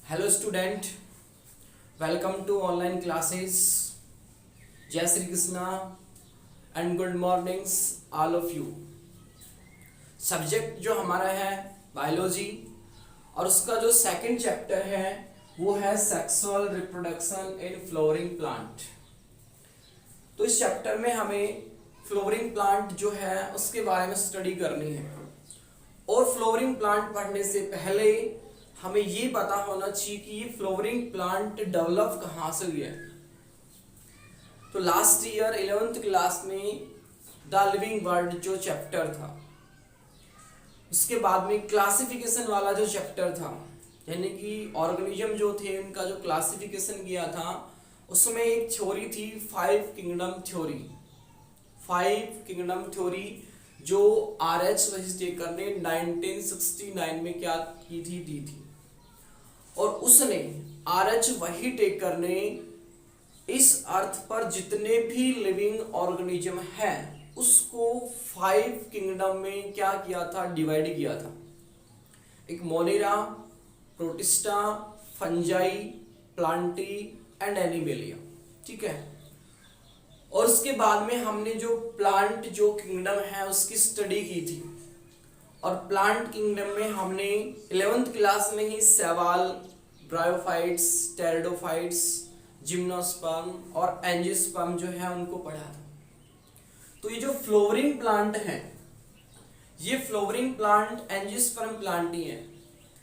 Hello student, welcome to online classes. जय Shri Krishna and good mornings all of you. Subject जो हमारा है biology और उसका जो सेकंड चैप्टर है वो है sexual reproduction in flowering plant. तो इस चैप्टर में हमें फ्लोवरिंग प्लांट जो है उसके बारे में स्टडी करनी है। और फ्लोवरिंग प्लांट पढ़ने से पहले हमें ये पता होना चाहिए कि ये फ्लोवरिंग प्लांट डेवलप कहाँ से हुआ है। तो लास्ट ईयर 11th क्लास में द लिविंग वर्ल्ड जो चैप्टर था, उसके बाद में क्लासिफिकेशन वाला जो चैप्टर था, यानी कि ऑर्गेनिज्म जो थे उनका जो क्लासिफिकेशन किया था, उसमें एक थ्योरी थी five kingdom theory. Five kingdom theory जो RH वेजिटेकर ने 1969 में क्या की थी, दी थी। और उसने RH वही टेकर ने इस अर्थ पर जितने भी लिविंग ऑर्गेनिज्म हैं उसको 5 किंगडम में क्या किया था, डिवाइड किया था। एक Monera, protista, fungi, Plantae and animalia, ठीक है। और उसके बाद में हमने जो प्लांट जो किंगडम है उसकी स्टडी की थी। और प्लांट किंगडम में हमने 11th क्लास में ही शैवाल, ब्रायोफाइट्स, टेरिडोफाइट्स, जिम्नोस्पर्म और एंजियोस्पर्म जो है उनको पढ़ा था। तो ये जो फ्लोवरिंग प्लांट हैं, ये फ्लोवरिंग प्लांट एंजियोस्पर्म प्लांट ही है,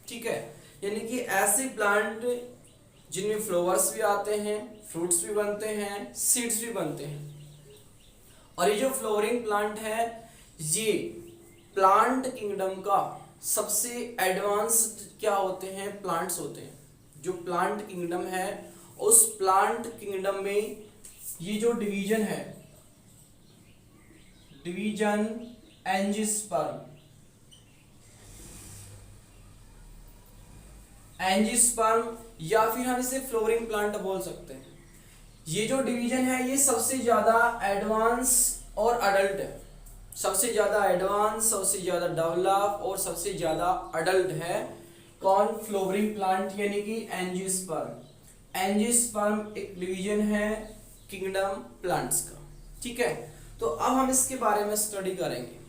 ठीक है। यानी कि ऐसे प्लांट जिनमें फ्लावर्स भी आते हैं, फ्रूट्स भी बनते हैं, सीड्स भी बनते हैं। और ये जो फ्लोवरिंग प्लांट है ये प्लांट किंगडम का सबसे एडवांस्ड क्या होते हैं, प्लांट्स होते हैं। जो प्लांट किंगडम है उस प्लांट किंगडम में ये जो डिवीजन है, डिवीजन एंजियोस्पर्म, एंजियोस्पर्म या फिर हम इसे फ्लोवरिंग प्लांट बोल सकते हैं। ये जो डिवीजन है ये सबसे ज्यादा एडवांस और अडल्ट है। सबसे ज्यादा एडवांस, सबसे ज्यादा डेवलप और सबसे ज्यादा अडल्ट है कौन, फ्लोवरिंग प्लांट यानी कि एंजियोस्पर्म। एंजियोस्पर्म एक डिवीजन है किंगडम प्लांट्स का, ठीक है। तो अब हम इसके बारे में स्टडी करेंगे।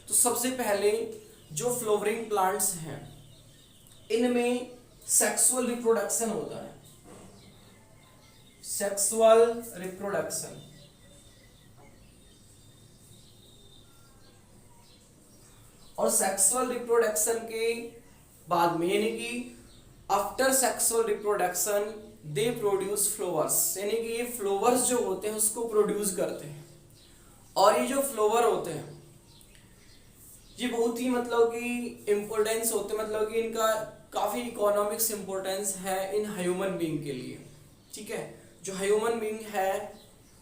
तो सबसे पहले जो फ्लोवरिंग प्लांट्स हैं इनमें सेक्सुअल रिप्रोडक्शन होता है। सेक्सुअल रिप्रोडक्शन, और सेक्सुअल रिप्रोडक्शन के बाद में यानी कि after sexual reproduction they produce flowers, यानी कि ये फ्लावर्स जो होते हैं उसको प्रोड्यूस करते हैं। और ये जो फ्लावर होते हैं ये बहुत ही मतलब कि इम्पोर्टेंस होते हैं, मतलब कि इनका काफी इकोनॉमिक्स इम्पोर्टेंस है इन ह्यूमन बीइंग के लिए, ठीक है। जो ह्यूमन बीइंग है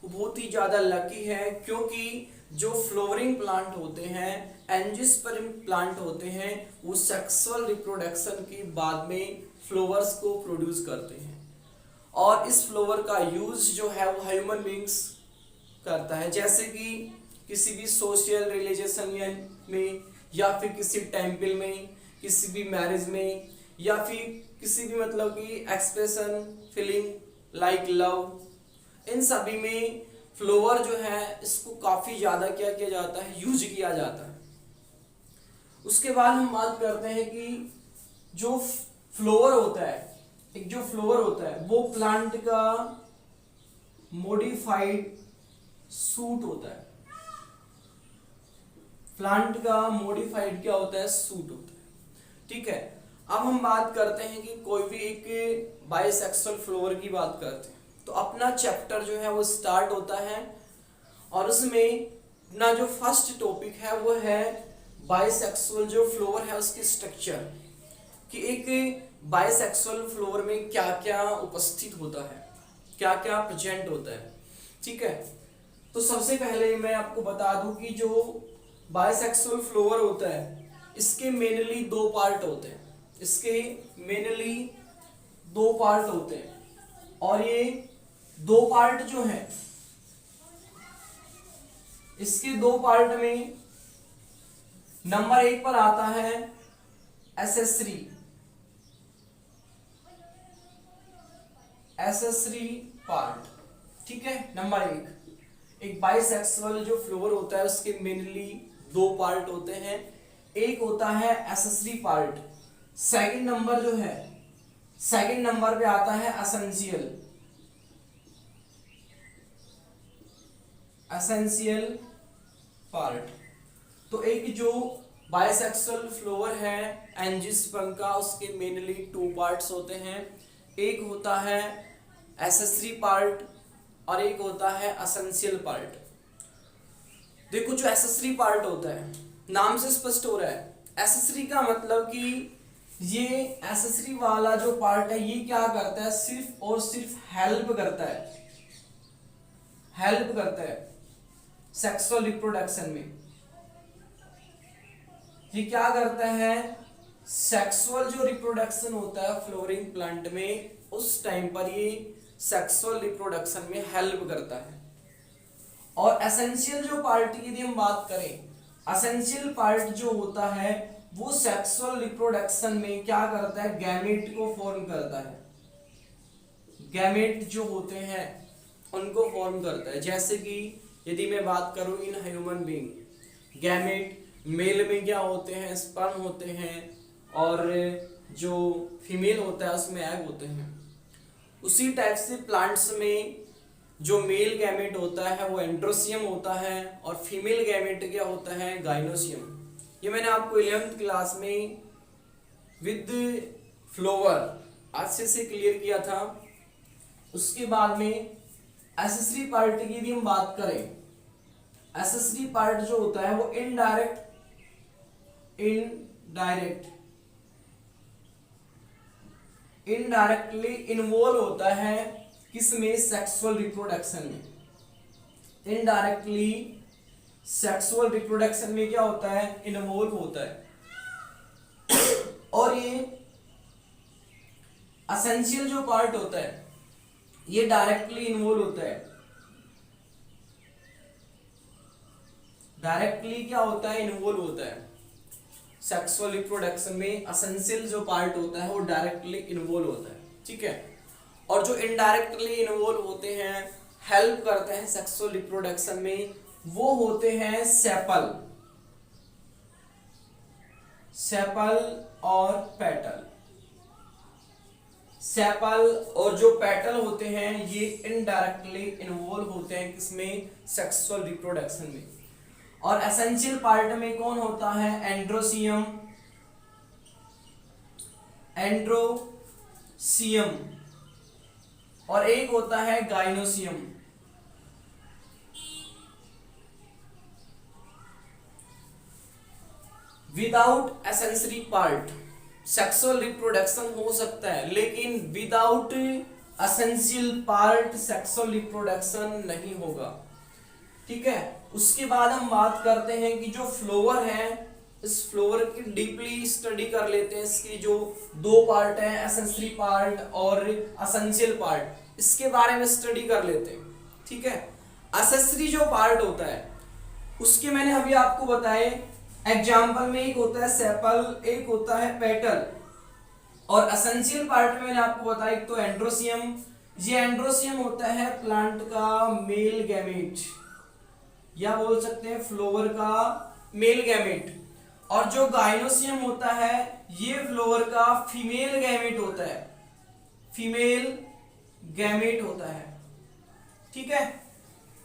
वो बहुत ही ज्यादा लकी है क्योंकि जो फ्लोवरिंग प्लांट होते हैं, एंजियोस्पर्म प्लांट होते हैं, वो सेक्सुअल रिप्रोडक्शन के बाद में फ्लावर्स को प्रोड्यूस करते हैं। और इस फ्लावर का यूज जो है वो ह्यूमन बीइंग्स करता है, जैसे कि किसी भी सोशल रिलेशन में या फिर किसी टेम्पल में, किसी भी मैरिज में, या फिर किसी भी मतलब कि एक्सप्रेशन, फीलिंग लाइक लव, इन सभी में फ्लावर जो है इसको काफी ज्यादा क्या किया जाता है, यूज किया जाता है। उसके बाद हम बात करते हैं कि जो फ्लावर होता है, एक जो फ्लावर होता है वो प्लांट का मॉडिफाइड सूट होता है। प्लांट का मॉडिफाइड क्या होता है, सूट होता है, ठीक है। अब हम बात करते हैं कि कोई भी एक बाइसेक्सुअल फ्लावर की बात करते हैं। तो अपना चैप्टर जो है वो स्टार्ट होता है और उसमें अपना जो फर्स्ट टॉपिक है वो है बाइसेक्सुअल जो फ्लावर है उसकी स्ट्रक्चर, कि एक बाइसेक्सुअल फ्लावर में क्या क्या उपस्थित होता है, क्या क्या प्रेजेंट होता है, ठीक है। तो सबसे पहले मैं आपको बता दूं कि जो बाइसेक्सुअल फ्लावर होता है इसके मेनली दो पार्ट होते हैं। इसके मेनली दो पार्ट होते हैं और ये दो पार्ट जो है, इसके दो पार्ट में नंबर 1 पर आता है एसेसरी, एसेसरी पार्ट। ठीक है, नंबर एक बाइसेक्सुअल जो फ्लोवर होता है उसके मेनली दो पार्ट होते हैं, एक होता है एसेसरी पार्ट, सेकंड नंबर जो है, सेकंड नंबर पे आता है एसेंशियल, एसेंशियल पार्ट। तो एक जो बाइसेक्सुअल फ्लोवर है एंजियोस्पर्म का, उसके मेनली टू पार्ट्स होते हैं, एक होता है एसेसरी पार्ट और एक होता है एसेंशियल पार्ट। देखो जो एसेसरी पार्ट होता है, नाम से स्पष्ट हो रहा है, एसेसरी का मतलब कि ये एसेसरी वाला जो पार्ट है ये क्या करता है, सिर्फ और सिर्फ हेल्प करता है, हेल्प करता है सेक्सुअल रिप्रोडक्शन में। ये क्या करता है, सेक्सुअल जो रिप्रोडक्शन होता है फ्लोरिंग प्लांट में, उस टाइम पर ये सेक्सुअल रिप्रोडक्शन में हेल्प करता है। और एसेंशियल जो पार्ट की यदि हम बात करें, एसेंशियल पार्ट जो होता है वो सेक्सुअल रिप्रोडक्शन में क्या करता है, गैमेट को फॉर्म करता है, गैमेट जो होते हैं उनको फॉर्म करता है। जैसे कि यदि मैं बात करूं in human being, gamete male में क्या होते हैं, स्पर्म होते हैं, और जो फीमेल होता है उसमें एग होते हैं। उसी टाइप से प्लांट्स में जो मेल गैमेट होता है वो एंड्रोसियम होता है और फीमेल गैमेट क्या होता है, गाइनोसियम। ये मैंने आपको 11th क्लास में विद फ्लोवर अच्छे से क्लियर किया था। उसके बाद में एसेसरी पार्ट की यदि हम बात करें, एसेसरी पार्ट जो होता है वो इनडायरेक्टली इन्वॉल्व होता है किसमें, सेक्सुअल रिप्रोडक्शन में। इनडायरेक्टली सेक्सुअल रिप्रोडक्शन में क्या होता है, इन्वॉल्व होता है। और ये एसेंशियल जो पार्ट होता है ये डायरेक्टली इन्वॉल्व होता है, डायरेक्टली क्या होता है, इन्वॉल्व होता है सेक्सुअल रिप्रोडक्शन में। एसेंशियल जो पार्ट होता है वो डायरेक्टली इन्वॉल्व होता है। ठीक है, और जो इनडायरेक्टली इन्वॉल्व होते हैं, हेल्प करते हैं सेक्सुअल रिप्रोडक्शन में, वो होते हैं सेपल, सेपल और पेटल। सेपल और जो पेटल होते हैं ये इनडायरेक्टली इन्वॉल्व होते हैं किसमें, सेक्सुअल रिप्रोडक्शन में। और एसेंशियल पार्ट में कौन होता है, एंड्रोसियम, एंड्रोसियम, और एक होता है gynoecium. Without essential part sexual reproduction हो सकता है, लेकिन without essential part sexual reproduction नहीं होगा। ठीक है, उसके बाद हम बात करते हैं कि जो फ्लोवर है, इस फ्लोवर की डीपली स्टडी कर लेते हैं। इसकी जो दो पार्ट है, एसेंशियल पार्ट और एसेंशियल पार्ट, इसके बारे में स्टडी कर लेते हैं। ठीक है, एसेंशियल जो पार्ट होता है उसके मैंने अभी आपको बताए एग्जाम्पल में, एक होता है सेपल, एक होता है पेटल। और एसेंशियल पार्ट में मैंने आपको बताया एक तो एंड्रोसियम, ये एंड्रोसियम होता है प्लांट का मेल गैमेट, या बोल सकते हैं फ्लोवर का मेल गैमेट। और जो गाइनोसियम होता है ये फ्लोवर का फीमेल गैमेट होता है, फीमेल गैमेट होता है। ठीक है,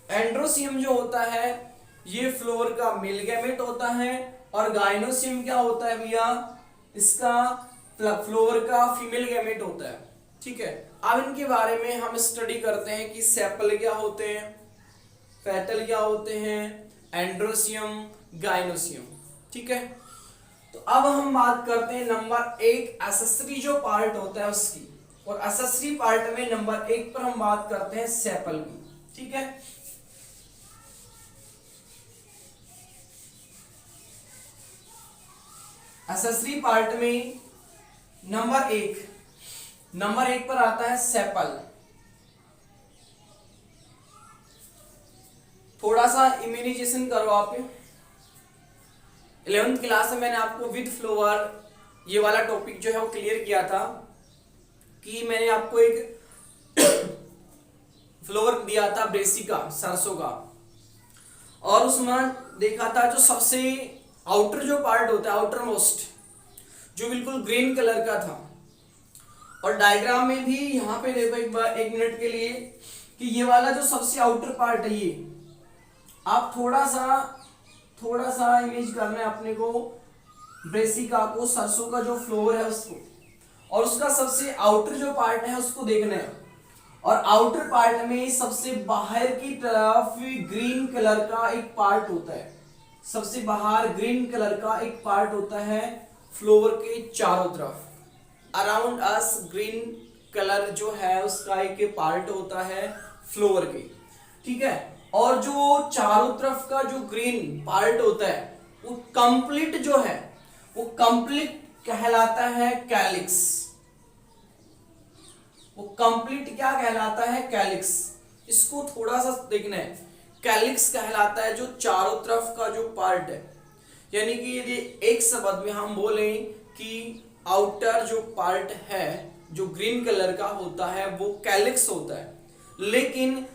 एंड्रोसियम जो होता है ये फ्लोवर का मेल गैमेट होता है, और गाइनोसियम क्या होता है भैया, इसका फ्लोवर का फीमेल गैमेट होता है। ठीक है, अब इनके बारे में हम स्टडी करते हैं कि सेपल क्या होते हैं, पेटल क्या होते हैं, एंड्रोसियम, गाइनोसियम। ठीक है, तो अब हम बात करते हैं नंबर 1 एसेसरी जो पार्ट होता है उसकी। और एसेसरी पार्ट में नंबर 1 पर हम बात करते हैं सेपल की। ठीक है, एसेसरी पार्ट में नंबर 1 पर आता है सेपल। थोड़ा सा इम्यूनाइजेशन करो आप। 11th क्लास में मैंने आपको विद फ्लोवर ये वाला टॉपिक जो है वो क्लियर किया था कि मैंने आपको एक फ्लोवर दिया था ब्रेसिका सरसों का, और उसमें देखा था जो सबसे आउटर जो पार्ट होता है, आउटर मोस्ट, जो बिल्कुल ग्रीन कलर का था। और डायग्राम में भी यहाँ पे देखो एक बार, 1 मिनट के लिए, कि ये वाला जो सबसे आउटर पार्ट है, ये आप थोड़ा सा इमेज करना है अपने को, ब्रेसिका को, सरसों का जो फ्लोर है उसको, और उसका सबसे आउटर जो पार्ट है उसको देखना है। और आउटर पार्ट में सबसे बाहर की तरफ ग्रीन कलर का एक पार्ट होता है, सबसे बाहर ग्रीन कलर का एक पार्ट होता है फ्लोर के चारों तरफ। अराउंड अस ग्रीन कलर जो है उसका एक पार्ट होता है फ्लोर के, ठीक है। और जो चारों तरफ का जो ग्रीन पार्ट होता है वो कंप्लीट जो है, वो कंप्लीट कहलाता है कैलिक्स। वो कंप्लीट क्या कहलाता है? कैलिक्स। इसको थोड़ा सा देखना है, कैलिक्स कहलाता है जो चारों तरफ का जो पार्ट है। यानी कि यदि एक शब्द में हम बोलें कि आउटर जो पार्ट है जो ग्रीन कलर का होता है वो कैलिक्स होता है, लेकिन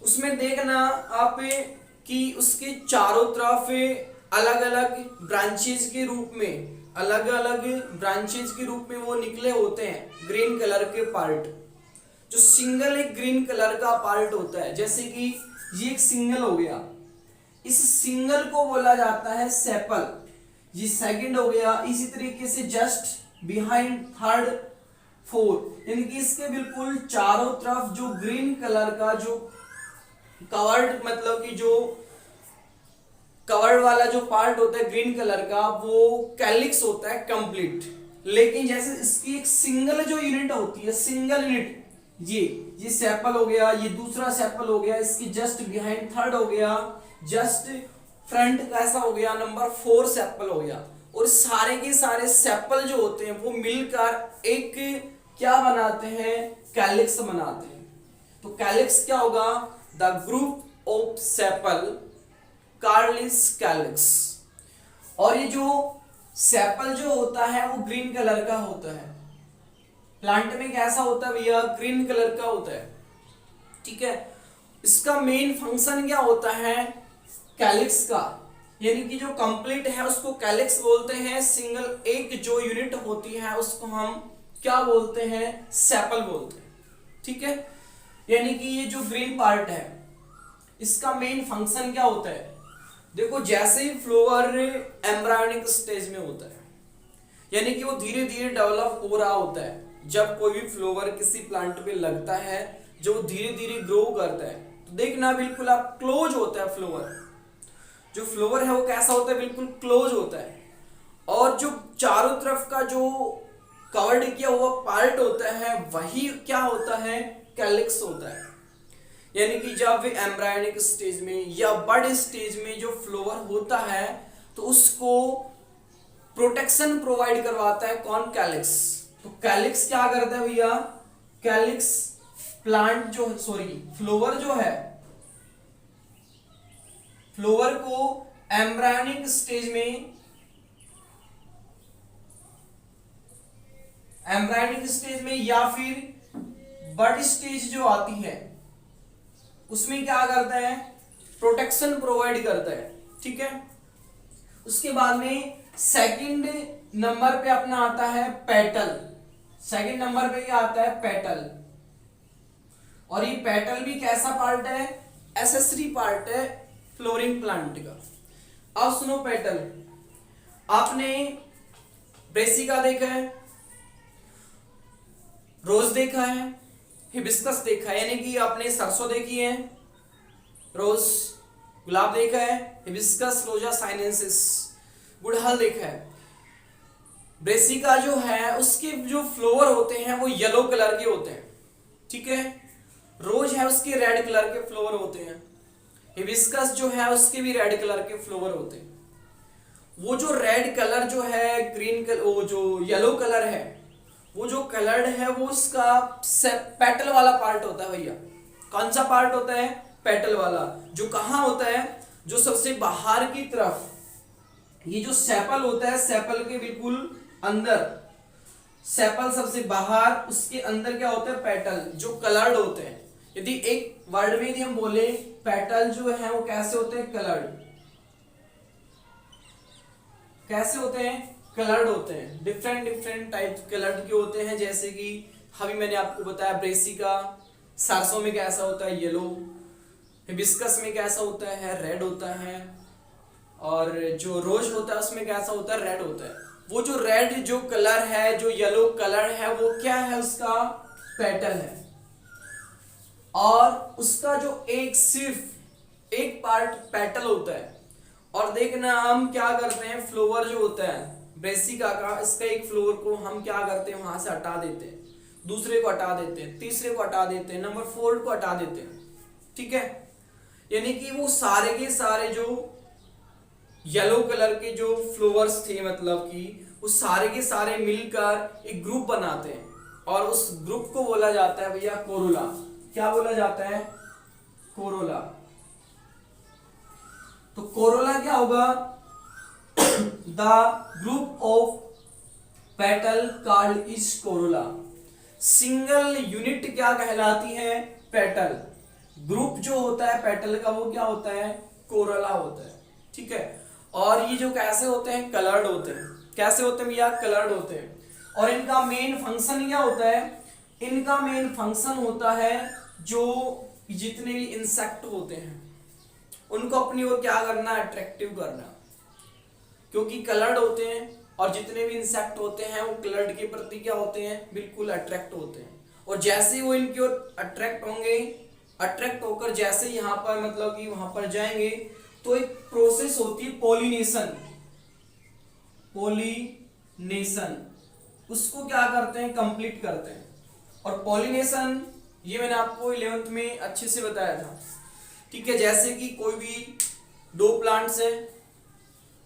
उसमें देखना आप कि उसके चारों तरफ अलग अलग ब्रांचेज के रूप में, अलग अलग ब्रांचेज के रूप में वो निकले होते हैं ग्रीन कलर के पार्ट। जो सिंगल एक ग्रीन कलर का पार्ट होता है, जैसे कि ये एक सिंगल हो गया, इस सिंगल को बोला जाता है सेपल, ये सेकंड हो गया। इसी तरीके से जस्ट बिहाइंड थर्ड, फोर्थ, यानी कि इसके बिल्कुल चारों तरफ जो ग्रीन कलर का जो कवर्ड, मतलब कि जो कवर्ड वाला जो पार्ट होता है ग्रीन कलर का, वो कैलिक्स होता है कंप्लीट। लेकिन जैसे इसकी एक सिंगल जो यूनिट होती है, सिंगल यूनिट, ये सेपल हो गया, ये दूसरा सेपल हो गया, इसकी जस्ट बिहाइंड थर्ड हो गया, जस्ट फ्रंट कैसा हो गया, नंबर 4 सेपल हो गया। और सारे के सारे सेपल जो होते हैं वो मिलकर एक क्या बनाते हैं? कैलिक्स बनाते हैं। तो कैलिक्स क्या होगा? The group of sepal called calyx. और ये जो सेपल जो होता है वो ग्रीन कलर का होता है। प्लांट में कैसा होता है भैया? ग्रीन कलर का होता है, ठीक है। इसका मेन फंक्शन क्या होता है? कैलिक्स का, यानी कि जो कंप्लीट है उसको कैलिक्स बोलते हैं। सिंगल एक जो यूनिट होती है उसको हम क्या बोलते हैं? सेपल बोलते हैं, ठीक है। यानी कि ये जो ग्रीन पार्ट है इसका मेन फंक्शन क्या होता है? देखो, जैसे ही फ्लावर एम्ब्रायोनिक स्टेज में होता है, यानी कि वो धीरे धीरे डेवलप हो रहा होता है। जब कोई भी फ्लावर किसी प्लांट पे लगता है, जो धीरे धीरे ग्रो करता है, तो देखना बिल्कुल आप क्लोज होता है फ्लावर। जो फ्लावर है वो कैसा होता है? बिल्कुल क्लोज होता है। और जो चारों तरफ का जो कवर्ड किया हुआ पार्ट होता है वही क्या होता है? कैलिक्स होता है। यानी कि जब एम्ब्रायोनिक स्टेज में या बड स्टेज में जो फ्लावर होता है तो उसको प्रोटेक्शन प्रोवाइड करवाता है कौन? कैलिक्स। तो कैलिक्स क्या करता है भैया? कैलिक्स प्लांट जो फ्लावर जो है, फ्लावर को एम्ब्रायोनिक स्टेज में, या फिर बड स्टेज जो आती है उसमें क्या करता है? प्रोटेक्शन प्रोवाइड करता है, ठीक है। उसके बाद में सेकंड नंबर पे अपना आता है पेटल। सेकंड नंबर पे क्या आता है? पेटल। और ये पेटल भी कैसा पार्ट है? एसेसरी पार्ट है फ्लोरिंग प्लांट का। अब सुनो, पेटल आपने ब्रेसिका देखा है, रोज देखा है, हिबिस्कस देखा है, यानी कि आपने सरसों देखी है, रोज गुलाब देखा है, हिबिस्कस रोजा साइनेंसिस गुड़हल देखा है। ब्रेसिका जो है उसके जो फ्लावर होते हैं वो येलो कलर के होते हैं, ठीक है। रोज है उसके रेड कलर के फ्लावर होते हैं। हिबिस्कस जो है उसके भी रेड कलर के फ्लावर होते हैं। वो जो रेड कलर जो है, ग्रीन कलर, वो जो येलो कलर है, वो जो कलर्ड है वो उसका पेटल वाला पार्ट होता है भैया। कौन सा पार्ट होता है? पेटल वाला। जो कहाँ होता है? जो सबसे बाहर की तरफ, ये जो सेपल होता है, सेपल के बिल्कुल अंदर सेपल सबसे बाहर, उसके अंदर क्या होता है पेटल जो कलर्ड होते हैं। यदि एक वर्ड में यदि हम बोले पेटल जो है वो कैसे होते हैं, कलर्ड, कैसे होते हैं, कलर्ड होते हैं, डिफरेंट डिफरेंट टाइप कलर्ड के होते हैं। जैसे कि अभी मैंने आपको बताया ब्रेसिका, सरसों में कैसा होता है येलो, हिबिस्कस में कैसा होता है रेड होता है, और जो रोज होता है उसमें कैसा होता है रेड होता है। वो जो रेड जो कलर है, जो येलो कलर है, वो क्या है, उसका पेटल है। और उसका जो एक सिर्फ एक पार्ट पेटल होता है। और देखना हम क्या करते हैं, फ्लावर जो होता है ब्रेसिका का, इसका एक फ्लावर को हम क्या करते हैं, वहां से हटा देते हैं, दूसरे को हटा देते हैं, तीसरे को हटा देते हैं, नंबर 4 को हटा देते हैं। ठीक है, यानी कि वो सारे के सारे जो येलो कलर के जो फ्लावर्स थे, मतलब कि वो सारे के सारे मिलकर एक ग्रुप बनाते हैं, और उस ग्रुप को बोला जाता है भैया कोरोला। क्या बोला जाता है, कोरोला। तो कोरोला क्या होगा, the group of petal called is Corolla. Single unit क्या कहलाती है, पेटल। ग्रुप जो होता है पेटल का वो क्या होता है, कोरोला होता है। ठीक है, और ये जो कैसे होते हैं, कलर्ड होते हैं। कैसे होते हैं भैया, कलर्ड होते हैं। और इनका मेन फंक्शन क्या होता है, इनका मेन फंक्शन होता है जो जितने भी इंसेक्ट होते हैं उनको अपनी ओर क्या करना, अट्रैक्टिव करना। क्योंकि कलर्ड होते हैं और जितने भी इंसेक्ट होते हैं वो कलर्ड के प्रति क्या होते हैं, बिल्कुल अट्रैक्ट होते हैं। और जैसे ही वो इनकी ओर अट्रैक्ट होंगे, अट्रैक्ट होकर जैसे यहाँ पर मतलब कि वहां पर जाएंगे, तो एक प्रोसेस होती है पॉलिनेशन। पॉलिनेशन उसको क्या करते हैं, कंप्लीट करते हैं। और पॉलिनेशन ये मैंने आपको 11th में अच्छे से बताया था। ठीक है, जैसे कि कोई भी दो प्लांट्स है,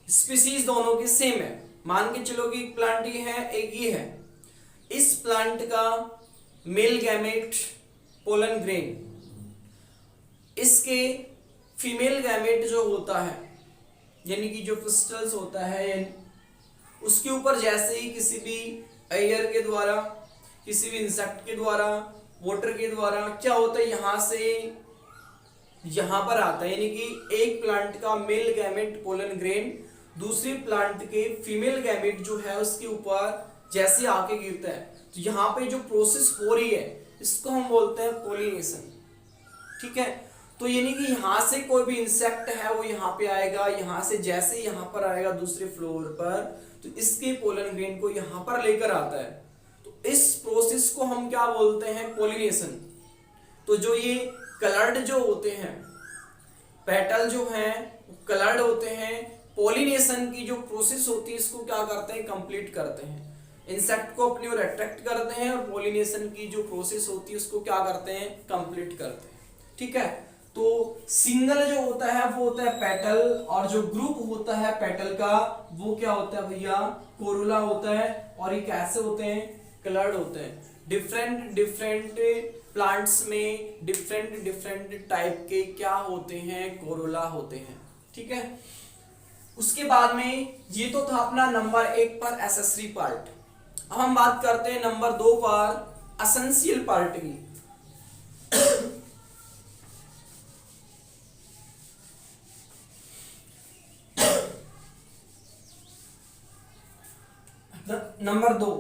स्पीसीज दोनों की सेम है, मान के चलो कि एक प्लांट ये है एक ये है। इस प्लांट का मेल गैमेट पोलन ग्रेन, इसके फीमेल गैमेट जो होता है यानी कि जो पिस्टल्स होता है, उसके ऊपर जैसे ही किसी भी एयर के द्वारा, किसी भी इंसेक्ट के द्वारा, वाटर के द्वारा क्या होता है, यहां से यहां पर आता है। यानी कि एक प्लांट का मेल गैमेट पोलन ग्रेन दूसरे प्लांट के फीमेल गैमेट जो है उसके ऊपर जैसे आके गिरता है, तो यहाँ पे जो प्रोसेस हो रही है इसको हम बोलते हैं पॉलिनेशन। ठीक है, तो यानी कि यहाँ से कोई भी इंसेक्ट है वो यहाँ पे आएगा, यहाँ से जैसे यहाँ पर आएगा दूसरे फ्लोर पर, तो इसके पोलन ग्रेन को यहाँ पर लेकर आता है। तो इस प्रोसेस को हम क्या बोलते हैं, पॉलिनेशन। तो जो ये कलर्ड जो होते हैं पेटल जो हैं कलर्ड होते हैं, पॉलिनेशन की जो प्रोसेस होती है इसको क्या करते हैं, कंप्लीट करते हैं। इंसेक्ट को अपनी ओर अट्रैक्ट करते हैं और पॉलिनेशन की जो प्रोसेस होती है उसको क्या करते हैं, कंप्लीट करते हैं। ठीक है, तो सिंगल जो होता है वो होता है पेटल, और जो ग्रुप होता है पेटल का वो क्या होता है भैया, कोरोला होता है। और ये कैसे होते हैं, कलर्ड होते हैं। डिफरेंट डिफरेंट प्लांट्स में डिफरेंट डिफरेंट टाइप के क्या होते हैं, कोरोला होते हैं। ठीक है, उसके बाद में ये तो था अपना नंबर 1 पर एसेसरी पार्ट। अब हम बात करते हैं नंबर 2 पर एसेंशियल पार्ट की। नंबर 2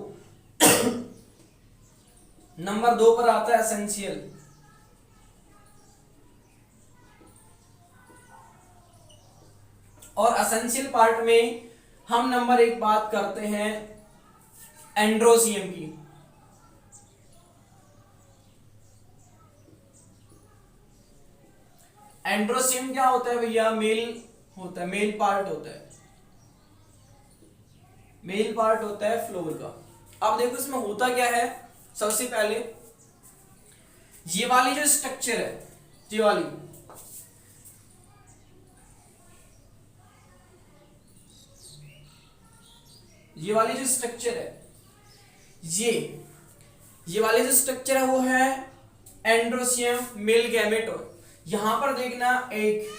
नंबर 2 पर आता है एसेंशियल। और एसेंशियल पार्ट में हम नंबर 1 बात करते हैं एंड्रोसियम की। एंड्रोसियम क्या होता है भैया, मेल होता है, मेल पार्ट होता है, मेल पार्ट होता है फ्लोर का। अब देखो इसमें होता क्या है, सबसे पहले ये वाली जो स्ट्रक्चर है, ये वाली जो स्ट्रक्चर है, ये वाली जो स्ट्रक्चर है वो है एंड्रोसियम मेल गैमेटोर। यहां पर देखना एक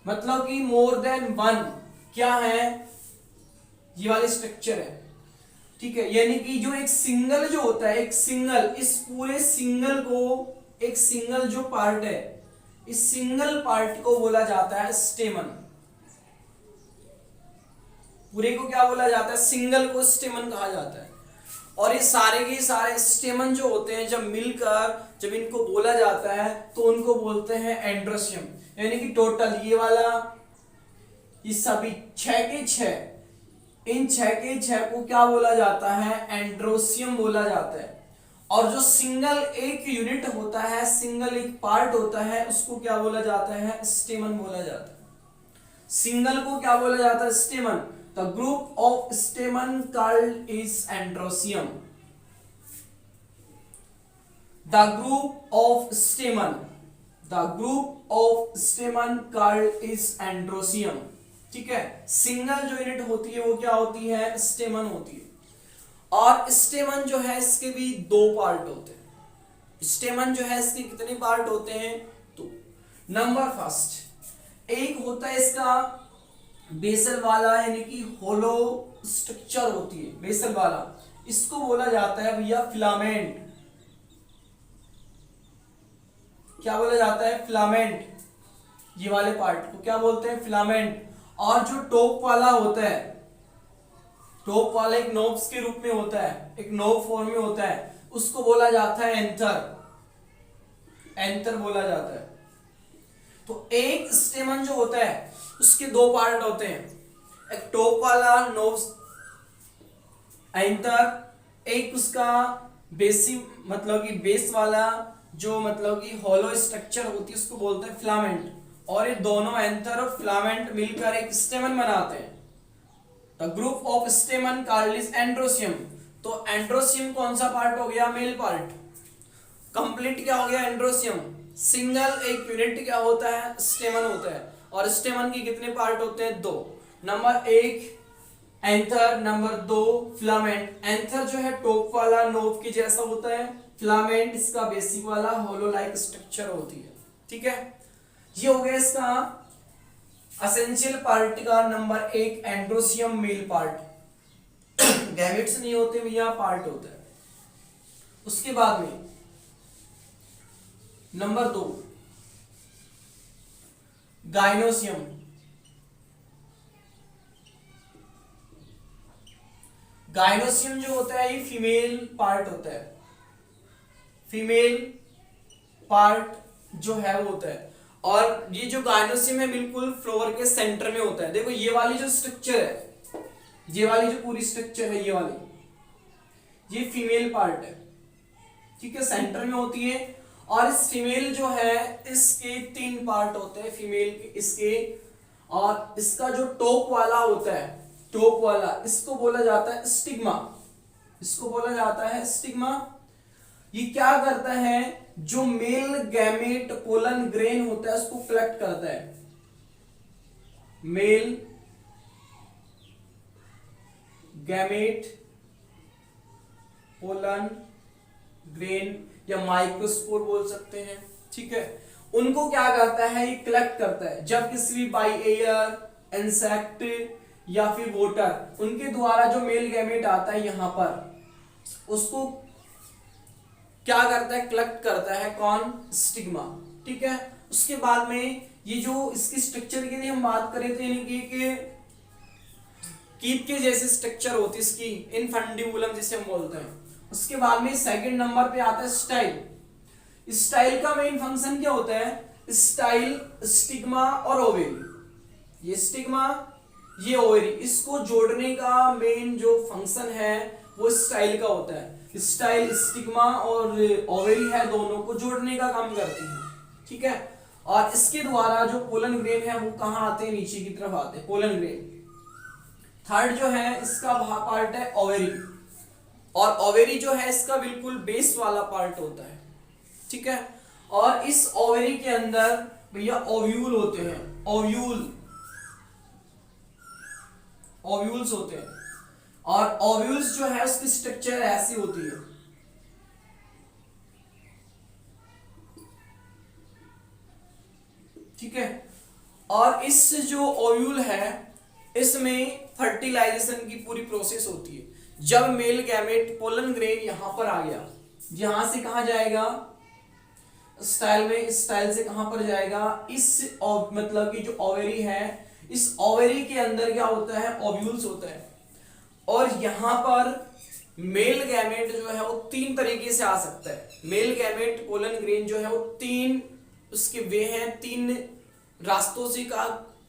मतलब कि मोर देन वन क्या है, ये वाले स्ट्रक्चर है, ठीक है। यानी कि जो एक सिंगल जो होता है, एक सिंगल, इस पूरे सिंगल को, एक सिंगल जो पार्ट है, इस सिंगल पार्ट को बोला जाता है स्टेमन। पूरे को क्या बोला जाता है? सिंगल को स्टेमन कहा जाता है। और ये सारे के सारे स्टेमन जो होते हैं, जब मिलकर जब इनको बोला जाता है तो उनको बोलते हैं एंड्रोसियम। यानी कि टोटल ये वाला, ये सभी 6 के 6, इन 6 के 6 को क्या बोला जाता है? एंड्रोसियम बोला जाता है। और जो सिंगल एक यूनिट होता है, सिंगल एक पार्ट होता है, उसको क्या बोला जाता है? स्टेमन बोला जाता है। सिंगल को क्या बोला जाता है? स्टेमन। The group of स्टेमन called is androecium. The group of स्टेमन, the group of स्टेमन called is androecium. ठीक है, सिंगल जो यूनिट होती है वो क्या होती है? स्टेमन होती है। और स्टेमन जो है इसके भी 2 पार्ट होते हैं। स्टेमन जो है इसके कितने पार्ट होते हैं? तो नंबर फर्स्ट, एक होता है इसका बेसल वाला, यानी कि होलो स्ट्रक्चर होती है बेसल वाला, इसको बोला जाता है भैया फिलामेंट। क्या बोला जाता है? फिलामेंट। ये वाले पार्ट को क्या बोलते हैं? फिलामेंट। और जो टॉप वाला होता है, टॉप वाला एक नोब्स के रूप में होता है, एक नोब फॉर्म में होता है, उसको बोला जाता है एंथर। एंथर बोला जाता है। तो एक स्टेमन जो होता है उसके 2 पार्ट होते हैं, एक टॉप वाला नोब्स एंथर, एक उसका बेसी मतलब कि बेस वाला जो मतलब कि होलो स्ट्रक्चर होती है उसको बोलते हैं फिलामेंट। और ये दोनों एंथर और फिलामेंट मिलकर एक स्टेमन बनाते हैं। The group of स्टेमन called is androecium. तो एंड्रोसियम कौन सा पार्ट हो गया? Male part. कंप्लीट क्या हो गया? एंड्रोसियम। सिंगल एक यूनिट क्या होता है? स्टेमन होता है। और स्टेमन के कितने पार्ट होते हैं? 2। Number 1 anther, number 2 filament. Anther जो है टॉप वाला नोब के जैसा होता है, फिलामेंट इसका बेसिक वाला होलो लाइक स्ट्रक्चर होती है। ठीक है, ये हो गया इसका एसेंशियल पार्ट का number 1 androecium male part. Gametes नहीं होते भैया, पार्ट होता है। उसके बाद में नंबर 2 गाइनोसियम। गाइनोसियम जो होता है ये फीमेल पार्ट होता है। फीमेल पार्ट जो है वो होता है। और ये जो गाइनोसियम है बिल्कुल फ्लोर के सेंटर में होता है। देखो ये वाली जो स्ट्रक्चर है, ये वाली जो पूरी स्ट्रक्चर है, ये वाली, ये फीमेल पार्ट है। ठीक है, सेंटर में होती है। और इस फीमेल जो है इसके 3 पार्ट होते हैं फीमेल के, इसके। और इसका जो टॉप वाला होता है, टॉप वाला, इसको बोला जाता है स्टिग्मा। इसको बोला जाता है स्टिग्मा। ये क्या करता है? जो मेल गैमेट पोलन ग्रेन होता है उसको कलेक्ट करता है। मेल गैमेट पोलन ग्रेन या माइक्रोस्पोर बोल सकते हैं। ठीक है, उनको क्या करता है? ये कलेक्ट करता है। जब किसी भी बाई एयर, इंसेक्ट या फिर वोटर, उनके द्वारा जो मेल गैमेट आता है यहां पर, उसको क्या करता है? कलेक्ट करता है। कौन? स्टिग्मा। ठीक है, उसके बाद में ये जो इसकी स्ट्रक्चर की हम बात करें तो यानी कि कीप के जैसे स्ट्रक्चर होती है इसकी, इनफंडिबुलम जिसे हम बोलते हैं। उसके बाद में सेकंड नंबर पे आता है स्टाइल। स्टाइल का मेन फंक्शन क्या होता है? स्टाइल, स्टिग्मा और ओवेरी। ये स्टिग्मा, ये ओवेरी, इसको जोड़ने का मेन जो फंक्शन है वो स्टाइल का होता है। स्टाइल स्टिग्मा और ओवेरी है, दोनों को जोड़ने का काम करती है। ठीक है, और इसके द्वारा जो पोलन ग्रेन है वो कहां आते हैं? नीचे की तरफ आते हैं पोलन ग्रेन। थर्ड जो है इसका पार्ट है ओवेरी। और ओवेरी जो है इसका बिल्कुल बेस वाला पार्ट होता है। ठीक है, और इस ओवेरी के अंदर भैया ओव्यूल होते हैं। ओव्यूल्स होते हैं। और ओव्यूल्स जो है उसकी स्ट्रक्चर ऐसी होती है। ठीक है, और इस जो ओव्यूल है इसमें फर्टिलाइजेशन की पूरी प्रोसेस होती है। जब मेल गैमेट पोलन ग्रेन यहां पर आ गया, यहां से कहां जाएगा स्टाइल में, इस स्टाइल से कहां पर जाएगा, इस मतलब कि जो ओवेरी है, इस ओवेरी के अंदर क्या होता है, ओव्यूल्स होता है। और यहां पर मेल गैमेट जो है वो तीन तरीके से आ सकता है। मेल गैमेट पोलन ग्रेन जो है वो तीन उसके वे हैं, तीन रास्तों से का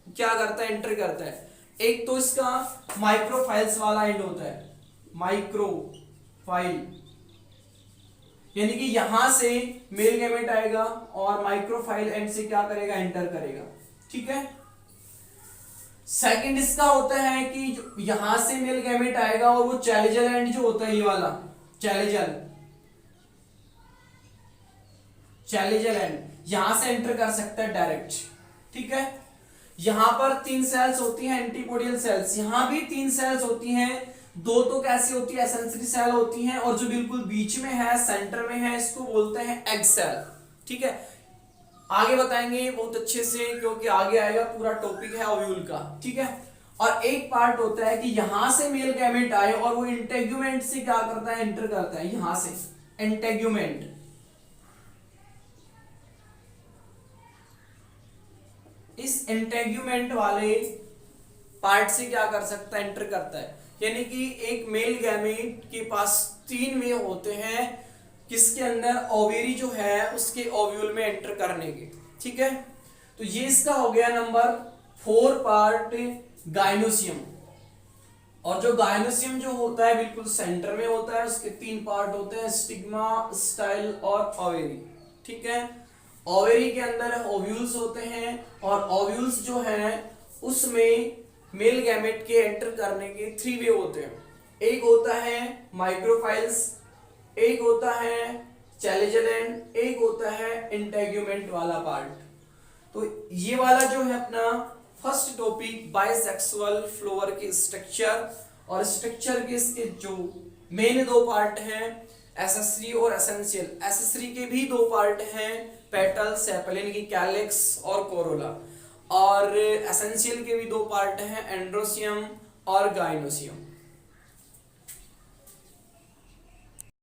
क्या करता है, एंटर करता है। एक तो इसका माइक्रोफाइल्स वाला एंड होता है, माइक्रोफाइल, यानी कि यहां से मेल गैमेट आएगा और माइक्रोफाइल एंड से क्या करेगा, एंटर करेगा। ठीक है। सेकंड इसका होता है कि यहां से मेल गैमेट आएगा और वो चैलेजल एंड जो होता है, ये वाला चैलेजल एंड यहां से एंटर कर सकता है डायरेक्ट। ठीक है। यहां पर तीन सेल्स होती हैं एंटीपोडियल सेल्स, यहां भी तीन सेल्स होती हैं, दो तो कैसी होती है, एसेंशियली सेल होती हैं, और जो बिल्कुल बीच में है, सेंटर में है, इसको बोलते हैं एग सेल। ठीक है। आगे बताएंगे बहुत अच्छे से, क्योंकि आगे आएगा पूरा टॉपिक है ओव्यूल का। ठीक है। और एक पार्ट होता है कि यहां से मेल गैमेट आए और वो इंटेग्यूमेंट से क्या करता है, एंटर करता है, यहां से इंटेग्यूमेंट, इस इंटेग्यूमेंट वाले पार्ट से क्या कर सकता है, एंटर करता है। यानी कि एक मेल गैमेट के पास तीन वे होते हैं किसके अंदर, ओवेरी जो है उसके ओव्यूल में एंटर करने के। ठीक है। तो ये इसका हो गया नंबर 4 पार्ट गाइनोसियम। और जो गाइनोसियम जो होता है बिल्कुल सेंटर में होता है, उसके तीन पार्ट होते हैं, स्टिग्मा, स्टाइल और ओवेरी। ठीक है। ओवेरी के अंदर ओव्यूल्स होते हैं और ओव्यूल्स जो है उसमें मेल गैमेट के एंटर करने के थ्री वे होते हैं। एक होता है माइक्रोफाइल्स, एक होता है चैलेजल एंड, एक होता है इंटेग्यूमेंट वाला पार्ट। तो ये वाला जो है अपना फर्स्ट टॉपिक बाइसेक्सुअल फ्लोवर के स्ट्रक्चर, और स्ट्रक्चर के इसके जो मेन दो पार्ट हैं, एसेसरी और एसेंशियल। एसेसरी के भी दो पार्ट हैं, पेटल, सेपल यानी कि कैलिक्स और कोरोला, और एसेंशियल के भी दो पार्ट हैं, एंड्रोसियम और गाइनोसियम।